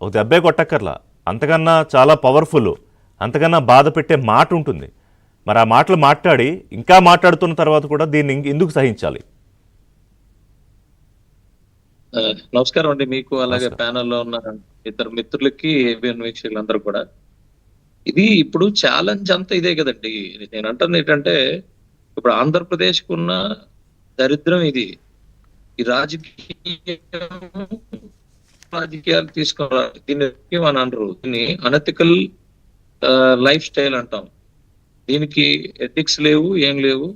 ఒక దెబ్బే కొట్టక్కర్లా, అంతకన్నా చాలా పవర్ఫుల్, అంతకన్నా బాధ పెట్టే మాట ఉంటుంది. మరి ఆ మాటలు మాట్లాడి ఇంకా మాట్లాడుతున్న తర్వాత కూడా దీన్ని ఎందుకు సహించాలి? ఆ, నమస్కారం అండి మీకు, అలాగే నమస్కారం. ప్యానెల్లో ఉన్న ఇద్దరు మిత్రులకి, ఏబిఎన్ వీక్షకులందరూ కూడా. ఇది ఇప్పుడు ఛాలెంజ్ అంతా ఇదే కదండి. నేను అంటుంది ఏంటంటే, ఇప్పుడు ఆంధ్రప్రదేశ్ కున్న దరిద్రం ఇది. ఈ రాజకీయాలు తీసుకోవాలి, దీన్ని అని అనరు, దీన్ని అనెథికల్ లైఫ్ స్టైల్ అంటాం. దీనికి ఎథిక్స్ లేవు, ఏం లేవు.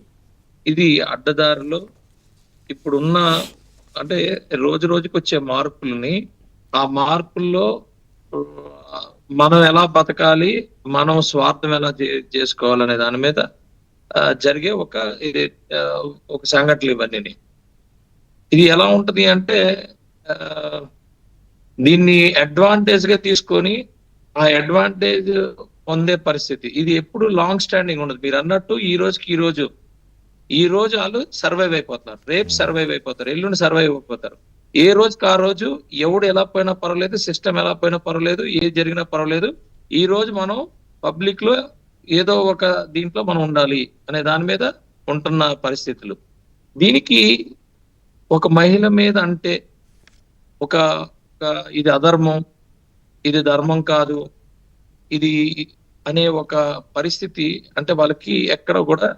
ఇది అడ్డదారిలో ఇప్పుడున్న, అంటే రోజు రోజుకి వచ్చే మార్పుల్ని, ఆ మార్పుల్లో ఆ, మనం ఎలా బతకాలి, మనం స్వార్థం ఎలా చేసుకోవాలనే దాని మీద జరిగే ఒక ఇది ఆ, ఒక సంఘటనలు ఇవన్నీ. ఇది ఎలా ఉంటది అంటే, ఆ, దీన్ని అడ్వాంటేజ్ గా తీసుకొని ఆ అడ్వాంటేజ్ పొందే పరిస్థితి. ఇది ఎప్పుడు లాంగ్ స్టాండింగ్ ఉండదు. మీరు అన్నట్టు ఈ రోజు వాళ్ళు సర్వైవ్ అయిపోతున్నారు, రేపు సర్వైవ్ అయిపోతారు, ఎల్లుండి సర్వైవ్ అయిపోతారు. ఏ రోజుకి ఆ రోజు ఎవడు ఎలా పోయినా పర్వాలేదు, సిస్టమ్ ఎలా పోయినా పర్వాలేదు, ఏ జరిగినా పర్వాలేదు, ఈ రోజు మనం పబ్లిక్ లో ఏదో ఒక దీంట్లో మనం ఉండాలి అనే దాని మీద ఉంటున్న పరిస్థితులు. దీనికి ఒక మహిళ మీద అంటే ఒక ఇది అధర్మం, ఇది ధర్మం కాదు, ఇది అనే ఒక పరిస్థితి, అంటే వాళ్ళకి ఎక్కడ కూడా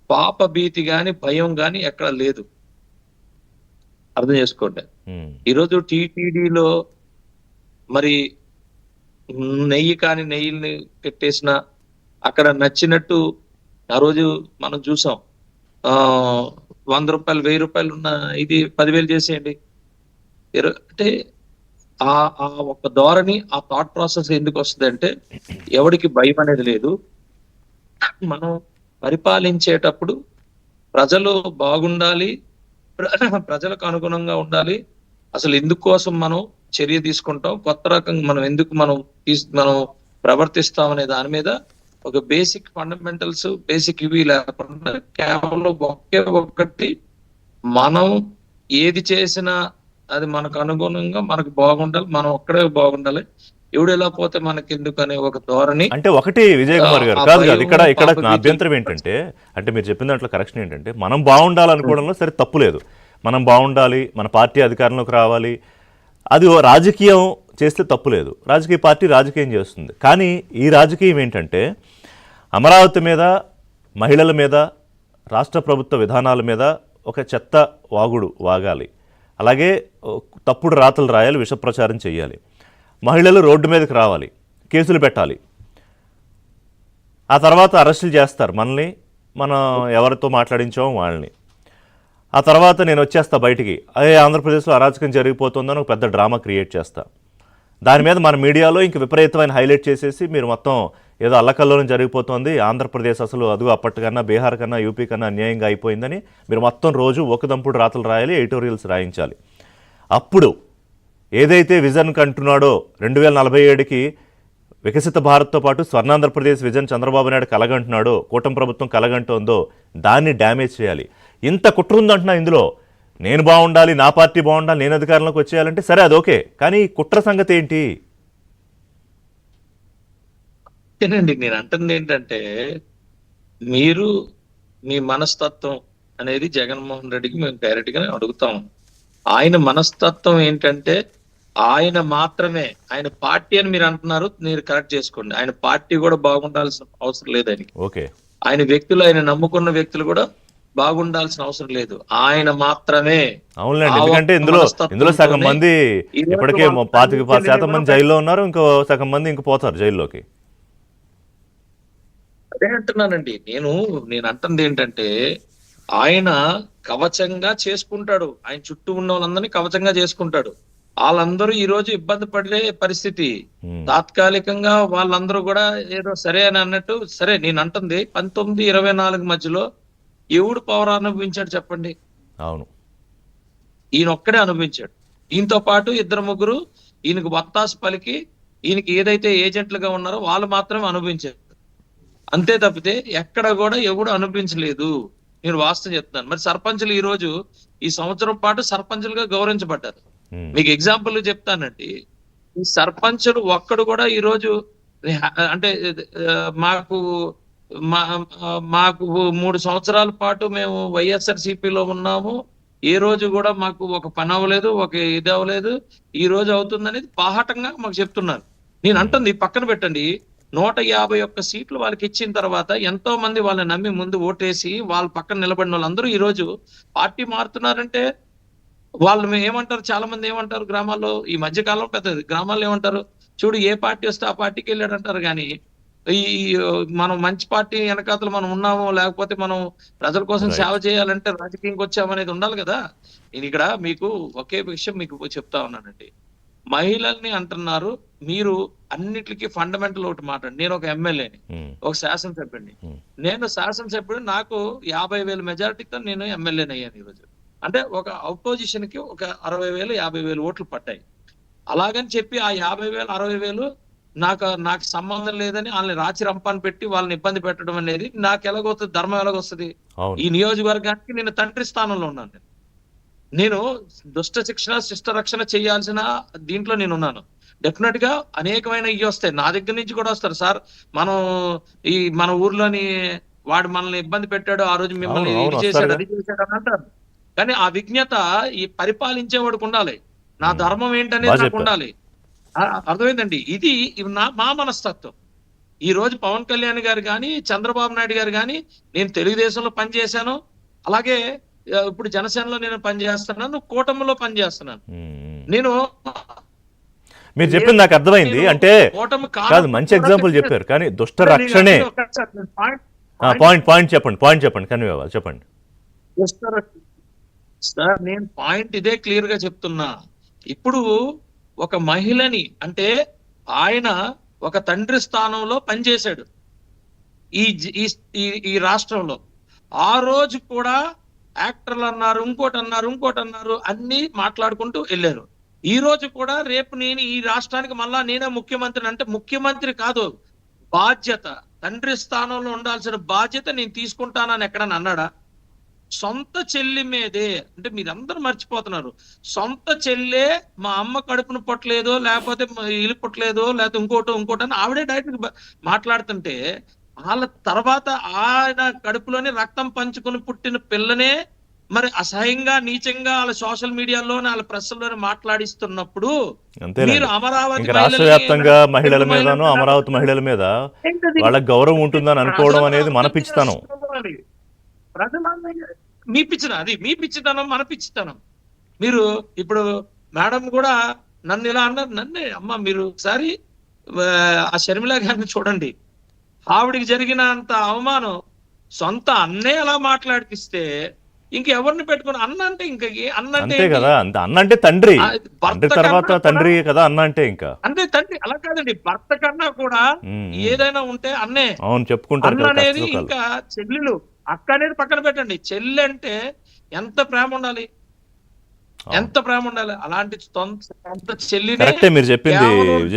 పాప భీతి గాని, భయం గాని ఎక్కడ లేదు. అర్థం చేసుకోండి. ఈరోజు టీటీడీలో మరి నెయ్యి కాని నెయ్యిని పెట్టేసిన, అక్కడ నచ్చినట్టు ఆ రోజు మనం చూసాం. ఆ 100 రూపాయలు, 1000 రూపాయలు ఉన్న ఇది 10,000 చేసేయండి. అంటే ఆ ఆ ఒక ధోరణి, ఆ థాట్ ప్రాసెస్ ఎందుకు వస్తుంది అంటే, ఎవడికి భయం అనేది లేదు. మనం పరిపాలించేటప్పుడు ప్రజలు బాగుండాలి, ప్రజలకు అనుగుణంగా ఉండాలి. అసలు ఎందుకోసం మనం చర్య తీసుకుంటాం, కొత్త రకంగా మనం ఎందుకు మనం ప్రవర్తిస్తాం అనే దాని మీద ఒక బేసిక్ ఫండమెంటల్స్, బేసిక్ ఇవి లేకుండా కేవలం ఒకే ఒక్కటి, మనం ఏది చేసినా అది మనకు అనుగుణంగా మనకు బాగుండాలి, మనం ఒక్కడే బాగుండాలి, ఎవడు ఎలా పోతే మనకి ఎందుకు అనే ఒక ధోరణి. అంటే ఒకటి విజయ్ కుమార్ గారు, ఆ కాదు కాదు, భయము, ఇక్కడ ఇక్కడ పాప నా అభ్యంతరం భీతులు. ఏంటంటే, అంటే మీరు చెప్పిన దాంట్లో కరెక్షన్ ఏంటంటే, మనం బాగుండాలనుకోవడంలో సరే తప్పు లేదు. మనం బాగుండాలి, మన పార్టీ అధికారంలోకి రావాలి, అది రాజకీయం చేస్తే తప్పు లేదు. రాజకీయ పార్టీ రాజకీయం చేస్తుంది. కానీ ఈ రాజకీయం ఏంటంటే, అమరావతి మీద, మహిళల మీద, రాష్ట్ర ప్రభుత్వ విధానాల మీద ఒక చెత్త వాగాలి. అలాగే తప్పుడు రాతలు రాయాలి, విష ప్రచారం చేయాలి. మహిళలు రోడ్డు మీదకి రావాలి, కేసులు పెట్టాలి. ఆ తర్వాత అరెస్టులు చేస్తారు మనల్ని, మనం ఎవరితో మాట్లాడించామో వాళ్ళని. ఆ తర్వాత నేను వచ్చేస్తా బయటికి, అదే ఆంధ్రప్రదేశ్లో అరాచకం జరిగిపోతుందని ఒక పెద్ద డ్రామా క్రియేట్ చేస్తా. దాని మీద మన మీడియాలో ఇంక విపరీతమైన హైలైట్ చేసేసి, మీరు మొత్తం ఏదో అల్లకల్లోనే జరిగిపోతుంది, ఆంధ్రప్రదేశ్ అసలు అదుగు అప్పటికన్నా బీహార్ కన్నా యూపీ కన్నా అన్యాయంగా అయిపోయిందని మీరు మొత్తం రోజు ఒకదంపుడు రాతలు రాయాలి, ఎడిటోరియల్స్ రాయించాలి. అప్పుడు ఏదైతే విజన్ కంటున్నాడో 2047కి వికసిత భారత్తో పాటు స్వర్ణాంధ్రప్రదేశ్ విజన్ చంద్రబాబు నాయుడు కలగంటున్నాడో, కూటమి ప్రభుత్వం కలగంటోందో, దాన్ని డ్యామేజ్ చేయాలి. ఇంత కుట్ర ఉందంటున్నా ఇందులో. నేను బాగుండాలి, నా పార్టీ బాగుండాలి, నేను అధికారంలోకి వచ్చేయాలంటే సరే, అది ఓకే. కానీ కుట్ర సంగతి ఏంటి? అంతేనండి. నేను అంటుంది ఏంటంటే, మీరు మీ మనస్తత్వం అనేది జగన్మోహన్ రెడ్డికి మేము డైరెక్ట్ గా అడుగుతాం. ఆయన మనస్తత్వం ఏంటంటే, ఆయన మాత్రమే, ఆయన పార్టీ అని మీరు అంటున్నారు, మీరు కరెక్ట్ చేసుకోండి. ఆయన పార్టీ కూడా బాగుండాల్సిన అవసరం లేదని. ఓకే. ఆయన వ్యక్తులు, ఆయన నమ్ముకున్న వ్యక్తులు కూడా బాగుండాల్సిన అవసరం లేదు. ఆయన మాత్రమే. అవునులేండి, ఆ ఎందుకంటే ఒక్క ఇందులో సగం మనస్తత్వంతోనే మంది ఈ రోజు ఇప్పటికే వాళ్ళు 25% మంది కూడా జైల్లో ఉన్నారు, ఇంకో సగం మంది ఇంక పోతారు జైల్లోకి. అదే అంటున్నానండి. నేను అంటుంది ఏంటంటే, ఆయన కవచంగా చేసుకుంటాడు, ఆయన చుట్టూ ఉన్న వాళ్ళందరినీ కవచంగా చేసుకుంటాడు. వాళ్ళందరూ ఈ రోజు ఇబ్బంది పడే పరిస్థితి. తాత్కాలికంగా వాళ్ళందరూ కూడా ఏదో సరే అని అన్నట్టు, సరే నేను అంటుంది 19-24 మధ్యలో ఎవడు పవర్ అనుభవించాడు చెప్పండి? అవును. ఈయన ఒక్కడే అనుభవించాడు. ఈయనతో పాటు ఇద్దరు ముగ్గురు ఈయనకు వత్తాసు పలికి, ఈయనకి ఏదైతే ఏజెంట్లుగా ఉన్నారో వాళ్ళు మాత్రమే అనుభవించారు. అంతే తప్పితే ఎక్కడ కూడా ఎవడు అనుభవించలేదు. నేను వాస్తవం చెప్తాను. మరి సర్పంచులు ఈ రోజు ఈ సంవత్సరం పాటు సర్పంచులుగా గౌరవించబడ్డారు. మీకు ఎగ్జాంపుల్ చెప్తానండి. ఈ సర్పంచులు ఒక్కడు కూడా ఈ రోజు అంటే మాకు మాకు 3 సంవత్సరాల పాటు మేము వైఎస్ఆర్సీపీలో ఉన్నాము, ఏ రోజు కూడా మాకు ఒక పని అవ్వలేదు, ఒక ఇది అవ్వలేదు, ఈ రోజు అవుతుందనేది బాహాటంగా మాకు చెప్తున్నారు. నేను అంటుంది పక్కన పెట్టండి, 151 సీట్లు వాళ్ళకి ఇచ్చిన తర్వాత ఎంతో మంది వాళ్ళని నమ్మి ముందు ఓటేసి వాళ్ళ పక్కన నిలబడిన వాళ్ళందరూ ఈ రోజు పార్టీ మారుతున్నారంటే వాళ్ళు ఏమంటారు, చాలా మంది ఏమంటారు గ్రామాల్లో, ఈ మధ్య కాలం పెద్దది గ్రామాల్లో ఏమంటారు, చూడు ఏ పార్టీ వస్తే ఆ పార్టీకి వెళ్ళాడు అంటారు. కానీ ఈ మనం మంచి పార్టీ వెనకాతలు మనం ఉన్నాము, లేకపోతే మనం ప్రజల కోసం సేవ చేయాలంటే రాజకీయంకి వచ్చామనేది ఉండాలి కదా. నేను ఇక్కడ మీకు ఒకే విషయం మీకు చెప్తా ఉన్నానండి. మహిళల్ని అంటున్నారు మీరు, అన్నిటికీ ఫండమెంటల్ ఒకటి మాట. నేను ఒక ఎమ్మెల్యేని, ఒక శాసనసభ్యుడిని. నేను శాసనసభ్యుడు, నాకు 50,000 మెజారిటీతో నేను ఎమ్మెల్యేని అయ్యాను ఈరోజు. అంటే ఒక అపోజిషన్ కి ఒక 60,000 50,000 ఓట్లు పట్టాయి. అలాగని చెప్పి ఆ 50,000 60,000 నాకు సంబంధం లేదని వాళ్ళని రాచి రంపాన్ని పెట్టి వాళ్ళని ఇబ్బంది పెట్టడం అనేది నాకు ఎలాగొస్తుంది, ధర్మం ఎలాగొస్తుంది? ఈ నియోజకవర్గానికి నేను తండ్రి స్థానంలో ఉన్నాను. నేను దుష్ట శిక్షణ శిష్ట రక్షణ చేయాల్సిన దీంట్లో నేను ఉన్నాను. డెఫినెట్ గా అనేకమైన ఇవి వస్తాయి, నా దగ్గర నుంచి కూడా వస్తారు. సార్ మన ఊర్లోని వాడు మనల్ని ఇబ్బంది పెట్టాడు, ఆ రోజు మిమ్మల్ని ఇది చేశాడు అది చేశాడు అని అంటారు. కానీ ఆ విజ్ఞత ఈ పరిపాలించేవాడికి ఉండాలి. నా ధర్మం ఏంటనేది నాకు ఉండాలి. అర్థమైందండి. ఇది మా మనస్తత్వం. ఈ రోజు పవన్ కళ్యాణ్ గారు కానీ, చంద్రబాబు నాయుడు గారు కానీ, నేను తెలుగుదేశంలో పనిచేశాను, అలాగే ఇప్పుడు జనసేనలో నేను పనిచేస్తున్నాను, కూటమిలో పనిచేస్తున్నాను. నేను మీరు చెప్పింది నాకు అర్థమైంది. అంటే కాదు, మంచి ఎగ్జాంపుల్ చెప్పారు. కానీ దుష్ట రక్షణే పాయింట్ చెప్పండి కన్వే అవ్వాలి, చెప్పండి సార్. నేను పాయింట్ ఇదే క్లియర్ గా చెప్తున్నా. ఇప్పుడు ఒక మహిళని, అంటే ఆయన ఒక తండ్రి స్థానంలో పనిచేశాడు ఈ రాష్ట్రంలో. ఆ రోజు కూడా యాక్టర్లు అన్నారు, ఇంకోటి అన్నారు, అన్ని మాట్లాడుకుంటూ వెళ్ళారు. ఈ రోజు కూడా రేపు నేను ఈ రాష్ట్రానికి మళ్ళా నేనే ముఖ్యమంత్రి అంటే, ముఖ్యమంత్రి కాదు, బాధ్యత, తండ్రి స్థానంలో ఉండాల్సిన బాధ్యత నేను తీసుకుంటానని ఎక్కడని అన్నాడా? సొంత చెల్లి మీదే, అంటే మీరందరూ మర్చిపోతున్నారు. సొంత చెల్లె మా అమ్మ కడుపును పుట్టలేదో, లేకపోతే ఇల్లు పుట్టలేదో, లేకపోతే ఇంకోటి అని ఆవిడే డైరెక్ట్ మాట్లాడుతుంటే, వాళ్ళ తర్వాత ఆయన కడుపులోనే రక్తం పంచుకొని పుట్టిన పిల్లనే మరి అసహ్యంగా నీచంగా వాళ్ళ సోషల్ మీడియాలో వాళ్ళ ప్రెస్లోనే మాట్లాడిస్తున్నప్పుడు మీరు అమరావతి రాష్ట్ర వ్యాప్తంగా మహిళల మీదను, అమరావతి మహిళల మీద వాళ్ళకి గౌరవం ఉంటుందని అనుకోవడం అనేది మన పిచ్చితనం. మీ పిచ్చితనం, మన పిచ్చితనం. మీరు ఇప్పుడు మేడం కూడా నన్ను ఇలా అన్నారు, నన్నే అమ్మ మీరు ఒకసారి ఆ షర్మిల గారిని చూడండి, ఆవిడికి జరిగిన అంత అవమానం సొంత అన్నే అలా మాట్లాడిపిస్తే ఇంకెవరిని పెట్టుకుని అన్న అంటే ఇంకా అన్న అంటే కదా, అన్న అంటే తండ్రి తర్వాత తండ్రి కదా అన్న అంటే. ఇంకా అంటే తండ్రి అలా కాదండి, భర్త కన్నా కూడా ఏదైనా ఉంటే అన్నే. అవును, చెప్పుకుంటారు. అన్న అనేది ఇంకా చెల్లెలు, అక్క అనేది పక్కన పెట్టండి. చెల్లి అంటే ఎంత ప్రేమ ఉండాలి, ఎంత ప్రేమ ఉండాలి. అలాంటి సొంత చెల్లినే మీరు చెప్పింది